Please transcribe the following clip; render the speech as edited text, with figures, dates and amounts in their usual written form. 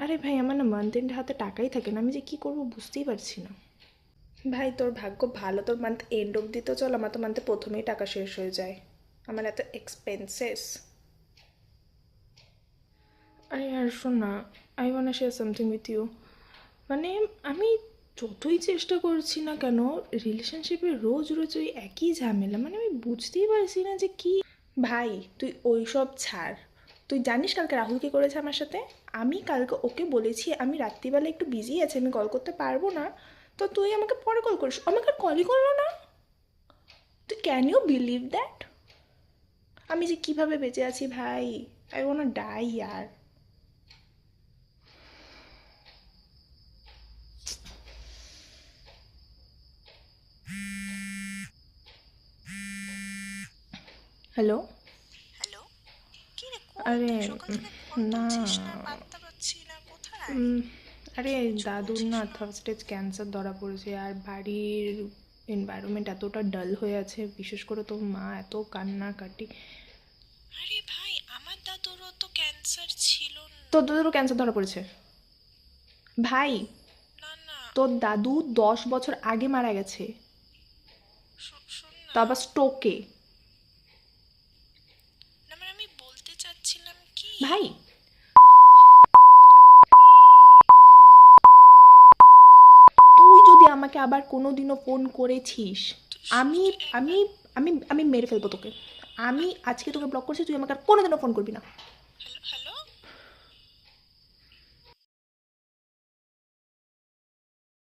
আরে ভাই আমার না মান্থ এন্ডে হাতে টাকাই থাকে না, আমি যে কী করবো বুঝতেই পারছি না। ভাই তোর ভাগ্য ভালো, তোর মান্থ এন্ড অবধি তো চল, আমার তো মান্থে প্রথমেই টাকা শেষ হয়ে যায়, আমার এত এক্সপেন্সেস। আরে আর শোন না, I want share something with you. মানে আমি যতই চেষ্টা করছি না কেন, রিলেশনশিপে রোজ রোজ ওই একই ঝামেলা, মানে আমি বুঝতেই পারছি না যে কি। ভাই তুই ওই সব ছাড়, তুই জানিস কালকে রাহুল কী করেছে আমার সাথে? আমি কালকে ওকে বলেছি আমি রাত্রিবেলা একটু বিজি আছি, আমি কল করতে পারবো না, তো তুই আমাকে পরে কল করিস, আমাকে কলই করলো না। তুই ক্যান ইউ বিলিভ দ্যাট? আমি যে কিভাবে বেঁচে আছি ভাই, আই ওয়ান্ট ডাই ইয়ার। হ্যালো। হ্যালো, কি রে কই আরে তুই? সকাল থেকে ফোন না, তুলছিস না, পাত্তা পাচ্ছি না, কোথায়? আরে কি কিছু দাদুর বলছিস না না? থার্ড স্টেজ ক্যান্সার ধরা পড়েছে, আর বাড়ির এনভায়রনমেন্ট এতটা ডাল হয়ে আছে, বিশেষ করে তো মা এত কান্নাকাটি। আরে ভাই, আমার দাদুরও তো ক্যান্সার ছিল। তোর দাদুরও ক্যান্সার ধরা পড়েছে? ভাই না না, তোর দাদু 10 বছর আগে মারা গেছে, শোন তো না। আবার স্ট্রোকে। না মানে আমি বলতে চাচ্ছিলাম কি। ভাই তুই যদি আমাকে আবার কোনো দিনও ফোন করেছিস, আমি তুই আমি একবার আমি আমি মেরে ফেলবো তোকে। আমি আজকে তোকে ব্লক করছি, তুই আমাকে আর কোনো দিনও ফোন করবি না। Hello hello